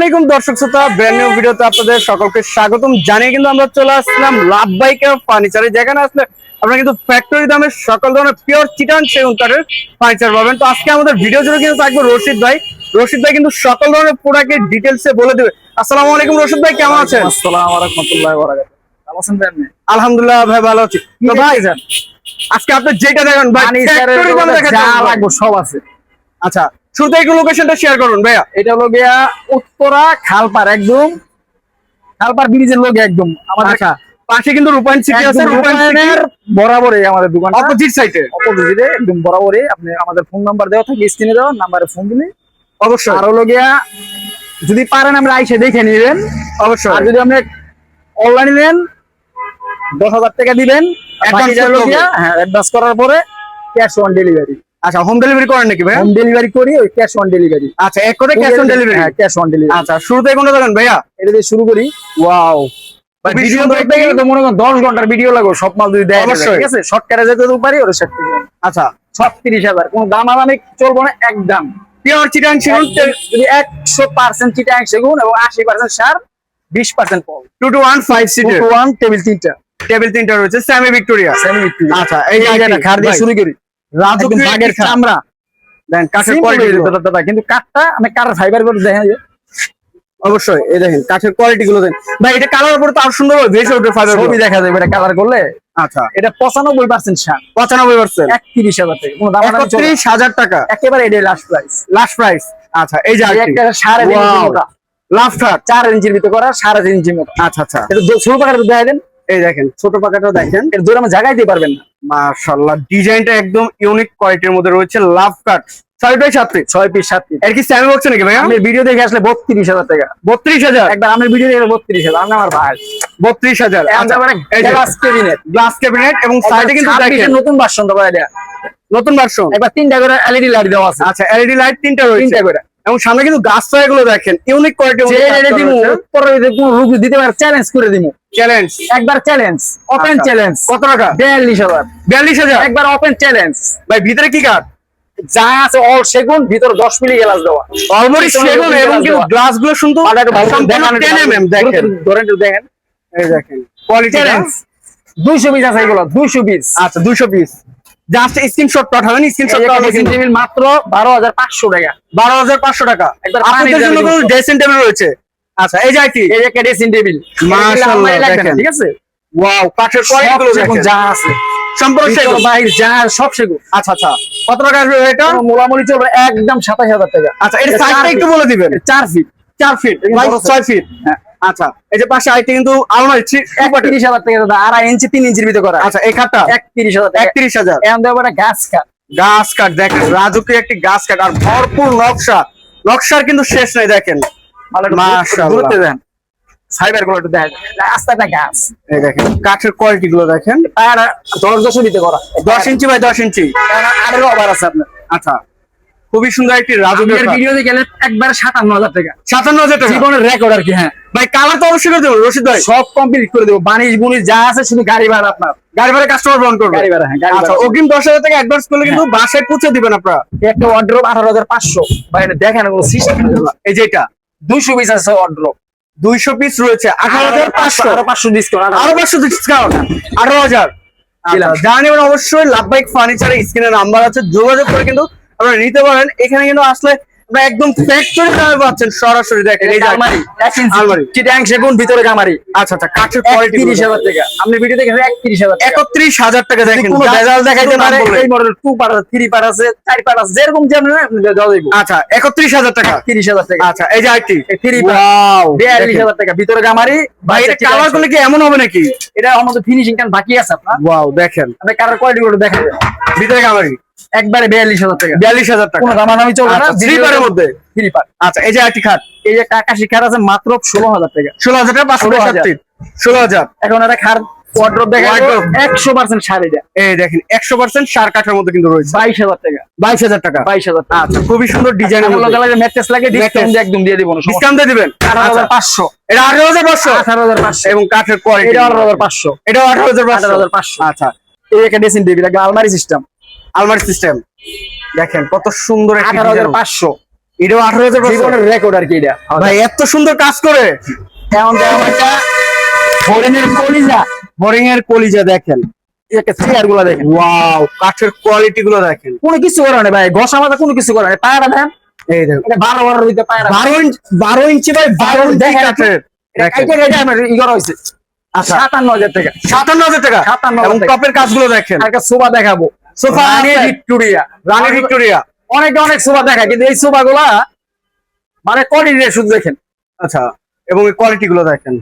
আলাইকুম দর্শক শ্রোতা, ব্র্যান্ড নিউ ভিডিওতে আপনাদের সকলকে স্বাগতম জানিয়ে কিন্তু আমরা চলে আসলাম লাভবাইকের ফার্নিচারে, যেখানে আসলে আপনারা কিন্তু ফ্যাক্টরি দামে সকল ধরনের পিওর চিটান সেগুন কাঠের ফার্নিচার পাবেন। তো আজকে আমাদের ভিডিও জুড়ে কিন্তু থাকবে রশিদ ভাই। রশিদ ভাই কিন্তু সকল ধরনের প্রোডাক্টের ডিটেলসে বলে দেবে। আসসালামু আলাইকুম রশিদ ভাই, কেমন আছেন? আসসালামু আলাইকুম রাহমাতুল্লাহি ওয়া বারাকাতুহু। ভালো আছেন ভাই? আলহামদুলিল্লাহ ভাই, ভালো আছি। তো ভাই আজকে আপনি যেটা দেখেন ভাই ফ্যাক্টরি দামে যা লাগবে সব আছে। আচ্ছা, শুরুতে একটু লোকেশনটা শেয়ার করুন ভাইয়া। এটা হলো গিয়া উত্তরা খালপার, একদম খালপার ব্রিজের লগে একদম আমাদের। আচ্ছা, পাশে কিন্তু রূপায়ণ সিটি আছে, রূপায়ণের বরাবরই আমাদের দোকান, অপোজিট সাইডে অপোজিটে একদম বরাবরই। আপনি আমাদের ফোন নাম্বার দেওয়া থাকে স্ক্রিনে, দেওয়া নাম্বারে ফোন দিলে অবশ্যই। আর হলো গিয়া যদি পারেন আমরা আইসে দেখে নিবেন অবশ্যই। আর যদি আপনি অনলাইনে নেন 10,000 টাকা দিবেন, অ্যাডভান্স করার পরে ক্যাশ অন ডেলিভারি। আচ্ছা, হোম ডেলিভারি করেন নাকি ভাই? হোম ডেলিভারি করি, ওই ক্যাশ অন ডেলিভারি। আচ্ছা, এক করে ক্যাশ অন ডেলিভারি। হ্যাঁ, ক্যাশ অন ডেলিভারি। আচ্ছা, শুরুতে কোনটা দেখেন ভাইয়া? এটা দিয়ে শুরু করি। ওয়াও, ভিডিও দেখতে গেলে তো মনে করেন 10 ঘন্টার ভিডিও লাগবে, সব মাল যদি দেয়। অবশ্যই। ঠিক আছে, শর্টকাটে যেতে তো পারি, ওর সাথে আচ্ছা 36,000 কোন দামাদামি চলবে না, একদম পিওর চিটান সেগুন। যদি 100% চিটাং সেগুন এবং 80% সার, 20% পল। 2 to 1 5 সিটার 2 to 1 টেবিল 3টা, টেবিল 3টা রয়েছে, সেমি ভিক্টোরিয়া। আচ্ছা, এই জায়গাটা খার দিয়ে শুরু করি। রাজকীয় বাগের খাট। চামড়া দেন কাঠের কোয়ালিটি, কিন্তু কাঠটা আমি কাঠের ফাইবার করে দেখেন। অবশ্যই এই দেখেন কাঠের কোয়ালিটি গুলো দেন ভাই। এটা কালার উপরে তো আরো সুন্দর হবে, ভেসে উঠবে ফাইবার ছবি দেখা যাবে এটা কালার করলে। আচ্ছা, এটা 95% সার, 95%, 31,000 টাকা। কোনো দাম 31,000 টাকা একেবারে এটাই লাস্ট প্রাইস। Last price. আচ্ছা, এই যে একটা 3.5 ইঞ্চি মোটা, লাস্ট কাট 4 ইঞ্চির ভিতরে করা, 3.5 ইঞ্চি মোটা। আচ্ছা আচ্ছা, এটা ছোট পাকাটা দেখা দেন। এই দেখেন ছোট পাকাটাও দেখেন, এর দূরে আমরা জায়গায় দিতে পারবেন না। মাশাআল্লাহ, ডিজাইনটা একদম ইউনিক কোয়ালিটির মধ্যে রয়েছে। লাভ কাট 6 বাই 7 ফিট, 6 পিস 7 পিস। এর কি স্যামি বক্স নাকি ভাই? আমি ভিডিও দেখে আসলে 32,000 টাকা। 32,000? একবার আমি ভিডিও দেখে 32,000। আমি আমার ভাই 32,000। গ্লাস ক্যাবিনেট, গ্লাস ক্যাবিনেট এবং সাইডে কিন্তু দেখেন নতুন ভার্সন দেওয়া এটা, নতুন ভার্সন। একবার 3টা করে এলইডি লাইট দেওয়া আছে। আচ্ছা, এলইডি লাইট 3টা রয়েছে, 3টা করে। এবং সামনে কিন্তু গাছ ছায়া গুলো দেখেন ইউনিক কোয়ালিটির মধ্যে। যে রেডি দিমু পরে কোন রূপ দিতে পারে, চ্যালেঞ্জ করে দিমু। চ্যালেঞ্জ, একবার চ্যালেঞ্জ, ওপেন চ্যালেঞ্জ। কত টাকা? 42,000। 42,000 একবার ওপেন চ্যালেঞ্জ। ভাই, ভিতরে কি কাঠ? যা আছে অল সেগুন, ভিতর 10 মিলি গ্লাস দেওয়া, অলমোস্ট সেগুন, এবং কিন্তু গ্লাস গুলো সুন্দর সম্পূর্ণ 10 mm। দেখেন, ধরেন একটু দেখেন, এই দেখেন কোয়ালিটি। চ্যালেঞ্জ 200 পিস আছে এগুলো, 200 পিস। আচ্ছা, 200 পিস। জাস্ট স্ক্রিনশট পাঠাবেন, স্ক্রিনশট পাঠাবেন কিন্তু টেবিল মাত্র 12,500 টাকা। 12,500 টাকা। একবার আপনাদের জন্য কোনো ড্রেসিং টেবিল রয়েছে। আচ্ছা, এই যে কি, এই যে ড্রেসিং টেবিল, মাশাআল্লাহ দেখেন। ঠিক আছে, ওয়াও, কাঠের কোয়ালিটি গুলো দেখেন, যা আছে সম্পূর্ণ সেগুন, বাইরে যা সব সেগুন। আচ্ছা আচ্ছা, কত টাকা আসবে এটা? মোলামুলি চলবে একদম 27,000 টাকা। আচ্ছা, এর সাইজটা একটু বলে দিবেন। 4 ফিট, 4 ফিট, 6 ফিট। আচ্ছা, এই যে পাশে আইতে কিন্তু আলমারি 31,000 টাকা দাদা, 2.5 ইঞ্চি 3 ইঞ্চির ভিতরে করা। আচ্ছা, এই খাটটা 31,000 টাকা। 31,000। এখন দেবো একটা গাছ কাঠ, গাছ কাঠ দেখেন, রাজকীয় একটি গাছ কাঠ আর ভরপুর নকশা। নকশার কিন্তু শেষ নেই দেখেন, মাশাআল্লাহ। দূরত্বে দেন, ফাইবার গুলো একটু দেখেন, আস্তে একটা গাছ। এই দেখেন কাঠের কোয়ালিটি গুলো দেখেন, আর 10 ভিতরে করা, 10 ইঞ্চি বাই 10 ইঞ্চি। আরো আবার আছে আপনার। আচ্ছা, খুবই সুন্দর একটি রাজকীয় খাট। ভিডিওতে গেলে একবার 57,000 টাকা, 57,000 টাকা জীবনের রেকর্ড আর কি। হ্যাঁ ভাই, কালার তো অবশ্যই করে দেবো রশিদ ভাই, সব কমপ্লিট করে দেবো, বানিশ বুনিশ যা আছে, শুধু গাড়ি ভাড়া আপনার। গাড়ি ভাড়া কাস্টমার বহন করবে। গাড়ি ভাড়া, হ্যাঁ গাড়ি আচ্ছা, ভাড়া। অগ্রিম 10,000 টাকা অ্যাডভান্স করলে কিন্তু বাসায় পৌঁছে দিবেন আপনারা। একটা ওয়ার্ড্রোব 18,500 ভাই, এটা দেখেন কোনো সিস্টেম। এই যে এটা 200 পিস আছে ওয়ার্ড্রোব, 200 পিস রয়েছে, 18,500। আরো 500 ডিসকাউন্ট, আরো 500 ডিসকাউন্ট, 18,000। জানেন অবশ্যই লাভবাইক ফার্নিচারে স্ক্রিনে নাম্বার আছে, যোগাযোগ করে কিন্তু আপনারা নিতে পারেন। এখানে কিন্তু আসলে আপনারা একদম ফ্যাক্টরি দামে পাচ্ছেন সরাসরি। দেখেন এই যে আলমারি, 1 ইঞ্চি আলমারি, চিটাং সেগুন, ভিতরে গামারি। আচ্ছা আচ্ছা, কাঠের কোয়ালিটি 31,000 টাকা। আপনি ভিডিও দেখেন 31,000 টাকা। 31,000 টাকা। দেখেন কোনো ভেজাল দেখাইতে পারে, বললেন। এই মডেল 2 পার্ট আছে, 3 পার্ট আছে, 4 পার্ট আছে, যেরকম যেমন আপনি দাও দিব। আচ্ছা, 31,000 টাকা। 30,000 টাকা। আচ্ছা, এই যে আইটি 3 ওয়াও, 42,000 টাকা, ভিতরে গামারি। ভাই এটা কালার করলে কি এমন হবে নাকি? এটা আমাদের ফিনিশিং কাম বাকি আছে আপনার। ওয়াও, দেখেন আপনি কালার কোয়ালিটি গুলো দেখেন, ভিতরে গামারি একবারে 42,000 টাকা। 42,000 টাকা। কোনো দামাদামি চলবে না, 3 পারের মধ্যে। 3 পার্ট। আচ্ছা, এই যে আইটি খাট, এই যে কাকা শিকার আছে মাত্র 16,000 টাকা। 16,000 টাকা, 560 ফিট, 16,000। এখন একটা খার ওয়ার্ড্রোব দেখেন, Wardrobe। 100% শাড়ি দেয়, এই দেখেন 100% সার কাঠের মধ্যে কিন্তু রয়েছে, 22,000 টাকা। 22,000 টাকা। 22,000 টাকা। আচ্ছা, খুবই সুন্দর ডিজাইনের আমার মধ্যে। লোকালে ম্যাট্রেস লাগে, ডিসকাউন্ট দিয়ে একদম দিয়ে দিব না, ডিসকাউন্ট দিয়ে দিবেন। 18,500। এটা 18,500। 18,500 এবং কাঠের কোয়ালিটি এটা 18,500। এটা 18,500। 18,500। আচ্ছা, এই একটা ড্রেসিং টেবিল, একটা আলমারি সিস্টেম, আলমারি সিস্টেম দেখেন কত সুন্দর একটি ডিজাইন। 18,500। এটাও 18,000 পাঁচশো। জীবনের রেকর্ড আর কি এটা ভাই এত সুন্দর কাজ করে। এখন দেখো একটা হরিণের কলিজা, বোরিং এর কলিজা দেখেন, একটা চেয়ার গুলা দেখেন, ওয়াও কাঠের কোয়ালিটি গুলো দেখেন। কোনো কিছু করে না ভাই, ঘষা মাথা কোনো কিছু করে না। পায়রা দেন, এই দেখেন এটা 12 হইতে পায়রা 12 ইঞ্চি বাই 12 ইঞ্চি দেখেন, কাঠের। দেখেন। এটা আমার ই করা হয়েছে আচ্ছা 57,000 টাকা। 57,000 টাকা। 57,000 এবং টাকা। টপের কাজগুলো দেখেন। আর একটা সোফা দেখাবো, সোফা রানী আছে। ভিক্টোরিয়া, রানী ভিক্টোরিয়া। অনেক সোফা দেখায়, কিন্তু এই সোফা গুলা মানে কোয়ালিটি শুধু দেখেন। আচ্ছা এবং এই কোয়ালিটি গুলো দেখেন।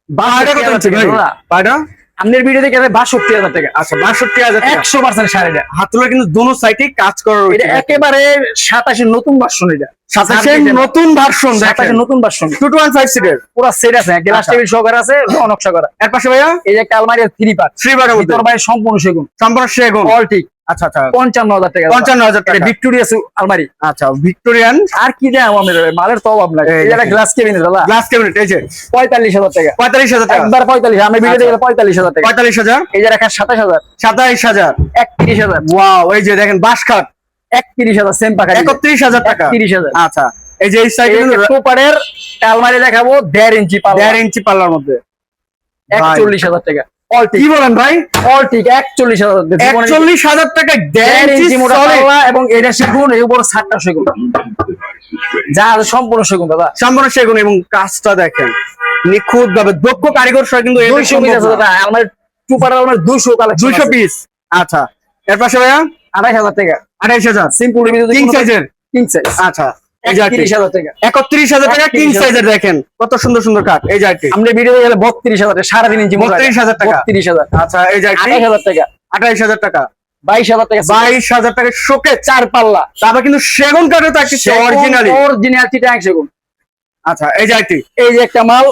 পায়রা কত ইঞ্চি ভাই? পায়রা আপনার ভিডিও দেখে 62,000 টাকা। আচ্ছা 62,000 টাকা। 100% শাড়িটা, হাতুড়া কিন্তু দোনো সাইডে কাজ করা এটা রয়েছে। একেবারে 27 নতুন ভার্সন। এটা 27 নতুন ভার্সন 27 দেখেন। নতুন ভার্সন, 215 সিটের। পুরো সেট আছে, গ্লাস আচ্ছা। টেবিল সহকারে আছে, নকশা করা। এর পাশে ভাইয়া এই যে একটা আলমারি 3 পার্ট, থ্রি বারের মধ্যে ভিতর বাইরে সম্পূর্ণ সেগুন, সম্পূর্ণ সেগুন। অল ঠিক। আচ্ছা আচ্ছা 55,000 টাকা। 55,000 এটা টাকা। ভিক্টোরিয়া আলমারি। আচ্ছা ভিক্টোরিয়ান আর কি দেয় আমাদের মালের তো অভাব নাই। এই এই যে একটা দেখেন। গ্লাস কেবিনেট দাদা, গ্লাস ক্যাবিনেট এই যে 45,000 টাকা। 45,000 টাকা। একবার 45, আমি ভিডিও আচ্ছা। দেখে 45,000 টাকা। 45,000। এই যে একটা 27,000, 27,000। 31,000, ওয়াও এই যে দেখেন বাঁশ কাঠ 31,000 সেম পাকা 31,000 টাকা। 31,000। আচ্ছা এই যে এই সাইডে কিন্তু টুপারের আলমারি দেখাবো 1.5 ইঞ্চি পাল্লা, 1.5 ইঞ্চি পাল্লার মধ্যে। 41,000 টাকা। অল ঠিক, কি বলেন ভাই? অল ঠিক 41,000 টাকা। 41,000 টাকা 1.5 1.5 ইঞ্চি ইঞ্চি মোটা solid। পাল্লা, এবং এটা সেগুন, এর উপর 7টা সেগুন, যা আছে সম্পূর্ণ সেগুন দাদা। সম্পূর্ণ সেগুন এবং কাজটা দেখেন নিখুঁত ভাবে দক্ষ কারিগর সহ কিন্তু এটা 200 পিস আছে দাদা আলমারি, টুপার আলমারি 200 কালেকশন, 200 পিস। আচ্ছা এর পাশে ভাইয়া 28,000 টাকা। 28,000 সিম্পল কিং সাইজের। কিং সাইজ আচ্ছা এই যে 31,000 টাকা। 31,000 টাকা কিং 31,000 সাইজের দেখেন কত সুন্দর সুন্দর কাঠ। এই জায়গাটি আমরা ভিডিও গেলে 32,000 টাকা, 3.5 ইঞ্চি মোটা 32,000 টাকা। 32,000। আচ্ছা এই জায়গাটি 28,000 টাকা, 28,000 টাকা। 22,000 টাকা। 22,000 টাকা শোকে 4 পাল্লা, তারপর কিন্তু সেগুন কাঠে তো একটা অরিজিনালি। অরিজিনাল চিটাং সেগুন। আচ্ছা এই জায়গাটি এই যে একটা মাল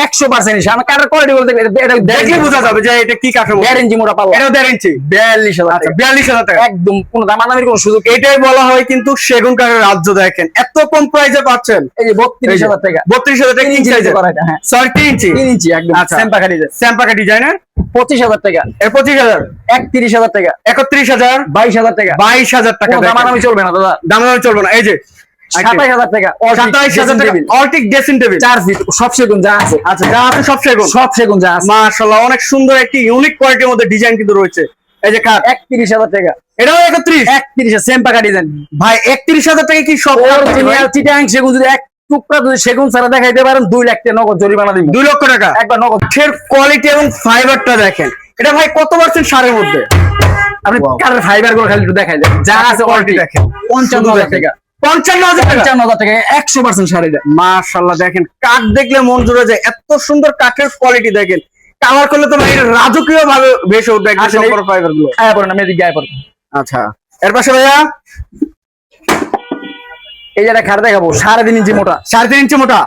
100% হিসাব, আমি কাটার কোয়ালিটি বলতে গেলে এটা দেখলে বোঝা যাবে যে এটা কি কাঠের মধ্যে। 1.5 ইঞ্চি মোটা পাল্লা, এটাও 1.5 ইঞ্চি। 42,000 আচ্ছা টাকা। 42,000 টাকা। একদম কোনো দামাদামির কোনো সুযোগ। এটাই বলা হয় কিন্তু সেগুন কাঠের রাজ্য। দেখেন এত কম প্রাইসে পাচ্ছেন। এই যে 32,000 টাকা। 32,000 টাকা কিং সাইজের। করা এটা, হ্যাঁ 3 ইঞ্চি 3 ইঞ্চি একদম আচ্ছা। সেম পাকা ডিজাইন। স্যাম্পাকা ডিজাইনের। 25,000 টাকা। এর 25,000। 31,000 টাকা। 31,000। 22,000 টাকা। 22,000 টাকা। কোনো দামাদামি চলবে না দাদা। দাম চলবে না। এই যে 27,000 টাকা। 27,000 টাকা অল্টিক ড্রেসিং টেবিল। 4 ফিট সব সেগুন যা আছে, আচ্ছা যা আছে সব সেগুন। সব সেগুন যা আছে। মাশাআল্লাহ অনেক সুন্দর একটি ইউনিক কোয়ালিটির মধ্যে ডিজাইন কিন্তু রয়েছে। এই যে কাঠ 31,000 টাকা। এটাও 31। 31 সেম পাকা ডিজাইন। ভাই 31,000 টাকা কি সব অরিজিনাল চিটাং সেগুন, যদি এক টুকরা যদি সেগুন ছাড়া দেখাইতে পারেন 2 লাখ টাকা নগদ জরিমানা দিব। 2 লক্ষ টাকা। একবার নগদ। কাঠের কোয়ালিটি এবং ফাইবারটা দেখেন। এটা ভাই কত পার্সেন্ট সারের মধ্যে? আপনি কারের ফাইবার গুলো খালি একটু দেখাই দেন, যা আছে কোয়ালিটি অলরেডি দেখেন। 55,000 টাকা। 55,000 টাকা। 55,000 টাকা 100% শাড়ি দেয়। মাশাআল্লাহ দেখেন কাঠ দেখলে মন জুড়ে যায়। এত সুন্দর কাঠের কোয়ালিটি দেখেন। কালার করলে তো ভাই রাজকীয় ভাবে ভেসে উঠবে একদম আসলে- সম্পূর্ণ ফাইবার গুলো। গায়ে পড়ে না, মেয়েদিক গায়ে পড়ে। আচ্ছা এর পাশে ভাইয়া এই যে একটা খাট দেখাবো 3.5 ইঞ্চি মোটা, 3.5 ইঞ্চি মোটা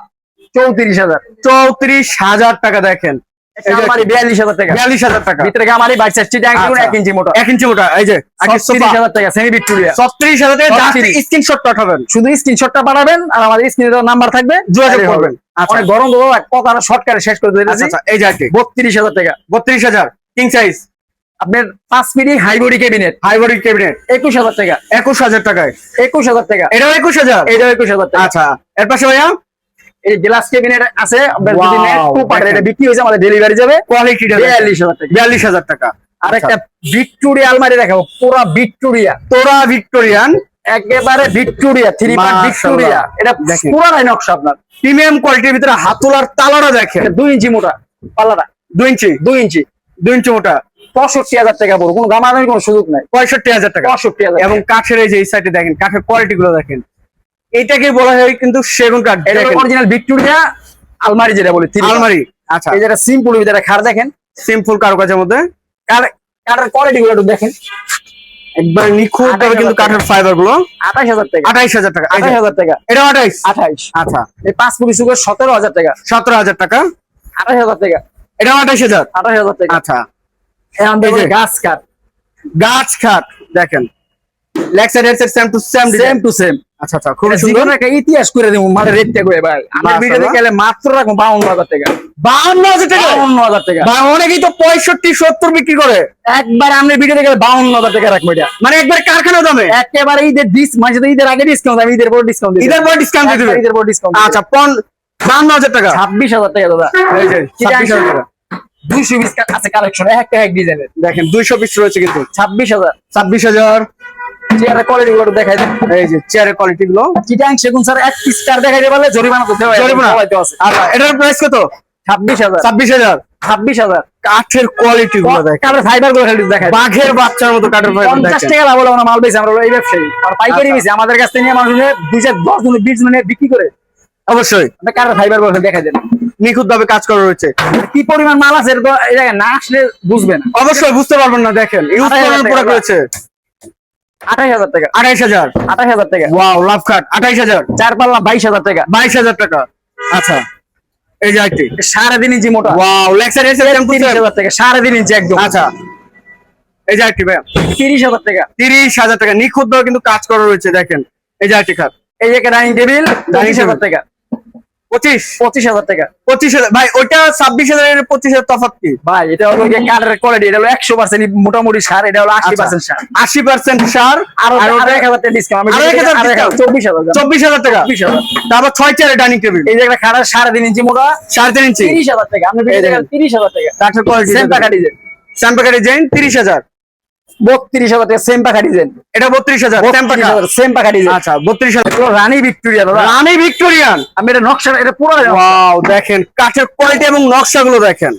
34,000। 34,000 টাকা দেখেন। একটা আলমারি 42,000 টাকা। 42,000 টাকা। ভিতরে গামারি বাইক সাইড চিটাং সেগুন আচ্ছা। 1 ইঞ্চি মোটা, 1 ইঞ্চি মোটা। এই যে 30,000 টাকা সেমি ভিক্টোরিয়া। 36,000 টাকা জাস্ট 36,000 স্ক্রিনশট পাঠাবেন। শুধু স্ক্রিনশটটা পাঠাবেন আর আমাদের স্ক্রিনে নাম্বার থাকবে, যোগাযোগ তাহলেই হবে। করবেন। আচ্ছা অনেক গরম দেবো, কথা শর্টকাটে শেষ করে দিতেছি। আচ্ছা এই যে আরটি 32,000 টাকা। 32,000 কিং সাইজ আপনার 5 milli high body cabinet high body cabinet 21,000 টাকা। 21,000 টাকায়। 21,000 টাকা। এটাও 21,000। এটা 21,000 টাকা। আচ্ছা এর পাশে ভাইয়া এই গ্লাস ক্যাবিনেট আছে, আপনার Wow, যদি নেট 2 পার্ট, দেখেন। এটা বিক্রি হয়েছে, আমাদের ডেলিভারি যাবে কোয়ালিটিটা 42,000 টাকা। 42,000 টাকা। আর একটা ভিক্টোরিয়া আলমারি দেখাবো, পুরো ভিক্টোরিয়া, তোরা ভিক্টোরিয়ান একেবারে ভিক্টোরিয়া 3 পার্ট মাশাআল্লাহ। ভিক্টোরিয়া। এটা দেখেন। পুরাই নকশা আপনার। প্রিমিয়াম কোয়ালিটির ভিতরে হাতুলার তালাটা দেখেন। এটা 2 ইঞ্চি মোটা পাল্লাটা, 2 ইঞ্চি 2 ইঞ্চি 2 ইঞ্চি মোটা 65,000 টাকা পড়ো, কোনো দামাদামির কোনো সুযোগ নাই। 65,000 টাকা। 65,000 এবং কাঠের এই যে এই সাইডে দেখেন কাঠের কোয়ালিটি গুলো দেখেন। এটাকে বলা হয় কিন্তু সেগুন কাঠ। এটা দেখেন, অরিজিনাল ভিক্টোরিয়া আলমারি যেটা বলি 3 পার্ট। আলমারি। আচ্ছা এই যেটা সিম্পল ভিতরে খাট দেখেন, সিম্পল কারুকাজের মধ্যে কাঠের কোয়ালিটি গুলো একটু দেখেন। একবার নিখুঁত ভাবে কিন্তু 28,000 কাঠের ফাইবার গুলো। 28,000 টাকা। 28,000 টাকা। এই যে, 28,000 টাকা। এটা 28। 28। আচ্ছা এই 5 ফুটি সুগের 17,000 টাকা। 17,000 টাকা। 28,000 টাকা। এটা 28,000। 28,000 টাকা। আচ্ছা এখন এই দেখো যে। গাছ কাঠ গাছ খাট দেখেন। Leg side head side same to same same to same. আচ্ছা আচ্ছা, খুব এটা সুন্দর। জীবনে একটা ইতিহাস করে দেবো মানে রেটটা করে ভাই। আমার মাশাআল্লাহ। ভিডিওতে গেলে মাত্র রাখবো 52,000 টাকা। 52,000 টাকা? 52,000 টাকা। ভাই অনেকেই তো 65-70 বিক্রি করে। একবার আমরা ভিডিওতে গেলে 52,000 টাকা রাখবো এটা। মানে একবার কারখানা দামে? একেবারে ঈদের মানে ঈদের আগে ডিসকাউন্ট, আমি ঈদের পর ডিসকাউন্ট দিই। ঈদের পর ডিসকাউন্ট দিয়ে দিবেন? ঈদের পর ডিসকাউন্ট। আচ্ছা 52,000 টাকা। 26,000 টাকা দাদা। এই যে 26,000 টাকা। 200 পিস আছে কালেকশন, একটা এক ডিজাইনের। দেখেন 200 পিস রয়েছে কিন্তু। 26,000। 26,000। চেয়ারের কোয়ালিটি গুলো দেখাই দেন। এই যে চেয়ারের কোয়ালিটি গুলো। চিটাং সেগুন স্যার এক পিস কার দেখাইতে পারলে জরিমানা করতে হবে। জরিমানা? সবাই তো আছে। আচ্ছা এটার প্রাইস কত? 26,000। 26,000। 26,000। কাঠের কোয়ালিটি গুলো দেখেন, কালার ফাইবার গুলো খালি দেখাই দেন। বাঘের বাচ্চার মতো কাঠের ফাইবার 50 দেখেন। টাকা লাভ হলো না মাল বেশি, আমরা হলো এই ব্যবসায়ী। আর পাইকারি আচ্ছা। বেশি আমাদের কাছ থেকে নিয়ে মানুষ 2-10 জন 20 জনে বিক্রি করে। অবশ্যই আপনি কালার ফাইবার গুলো দেখাই দেন। নিখুঁত ভাবে কাজ করা রয়েছে। কি পরিমাণ মাল আছে এটা তো এই জায়গায় না আসলে বুঝবে না। অবশ্যই বুঝতে পারবেন না। দেখেন ইউজ 28,000 করার প্রোডাক্ট টাকা। রয়েছে। 28,000 টাকা। 28,000। 28,000 টাকা। ওয়াও, লাভ কাট। 28,000। 4 পাল্লা 22,000 টাকা। 22,000 টাকা। আচ্ছা এই যে আইটি। 3.5 ইঞ্চি মোটা। ওয়াও, লেক্সার এসে 30,000 টাকা। 3.5 ইঞ্চি একদম। আচ্ছা এই যে আইটি ভাই 30,000 টাকা। 30,000 টাকা। নিখুঁত ভাবে কিন্তু কাজ করা রয়েছে। দেখেন এই যে আইটি খাট এই যে একটা ডাইনিং টেবিল Dining 25,000 table। টাকা। 25,000 টাকা। 25,000। ভাই ওইটা 26,000 এর 25,000 তফাৎ কি? ভাই এটা হলো যে কাঠের কোয়ালিটি, এটা হলো 100% মোটামুটি সার, এটা হলো 80% সার। 80% সার। আর আর ওটা ওটা 1,000 টাকা ডিসকাউন্ট। আমি আরো 1,000 discount। 24,000। 24,000 টাকা। 24,000। তারপর 6 চেয়ারের ডাইনিং টেবিল এই যে একটা খাড়া 3.5 ইঞ্চি মোটা 3.5 ইঞ্চি 30,000 টাকা। আপনি এই দেখেন। 30,000 টাকা। কাঠের কোয়ালিটি সেম পাকা ডিজাইন। স্যাম্পাকা ডিজাইন 30,000। 32,000 টাকা সেম পাকা ডিজাইন। এটা 32,000 স্যাম্পাকা। সেম পাকা ডিজাইন। আচ্ছা 32,000। এটা রানী ভিক্টোরিয়া দাদা। রানী ভিক্টোরিয়ান। আমি এটা নকশা এটা পুরো ওয়াও, দেখেন কাঠের কোয়ালিটি এবং নকশাগুলো দেখেন।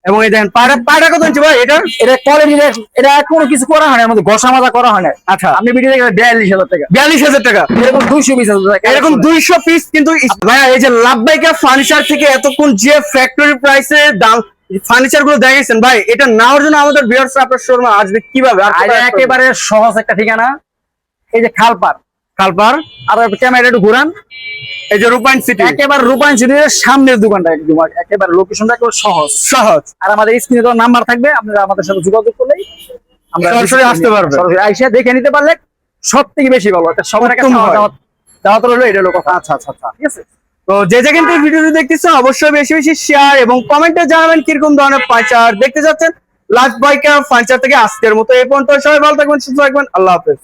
এবং এই দেখেন পাটা কত ইঞ্চি ভাই এটা? এটা কোয়ালিটি, এটা কোনো কিছু করা হয় না, এর মধ্যে ঘষা মাজা করা হয় না। আচ্ছা আপনি ভিডিও দেখেন 42,000 টাকা। 42,000 টাকা। এরকম 200 পিস আছে টাকা। এরকম 200 পিস কিন্তু ভাইয়া এই যে লাভবাইকা ফার্নিচার থেকে এতক্ষণ যে ফ্যাক্টরি প্রাইসে দাম ফার্নিচার গুলো দেখাইছেন ভাই, এটা নেওয়ার জন্য আমাদের ভিউয়ার্স আপনার শোরুমে আসবে কিভাবে? আর আর কোথায় আসবে? একেবারে সহজ একটা ঠিকানা, এই যে খালপার। খালপার। আর ক্যামেরা একটু ঘুরান। এই যে রূপাইন সিটি। একেবারে রূপায়ণ সিটির সামনের দোকানটা একদম, একেবারে লোকেশনটা একেবারে সহজ। সহজ। আর আমাদের স্ক্রিনে তো নাম্বার থাকবে, আপনারা আমাদের সাথে যোগাযোগ করলেই আমরা সরাসরি আসতে পারবেন। সরাসরি আইসা দেখে নিতে পারলে সব থেকে বেশি ভালো। এটা সবার একটা উত্তম হয়। দাওয়াত রইলো, এটা হলো কথা। আচ্ছা আচ্ছা আচ্ছা। ঠিক আছে। তো যে যেখান থেকে ভিডিওটি দেখতেছেন অবশ্যই বেশি বেশি শেয়ার এবং কমেন্টে জানাবেন কিরকম ধরনের ফার্নিচার দেখতে যাচ্ছেন। লাভবাইকা ফার্নিচার থেকে আজকের মতো এই পর্যন্ত। সবাই ভালো থাকবেন, সুস্থ থাকবেন। আল্লাহ হাফেজ।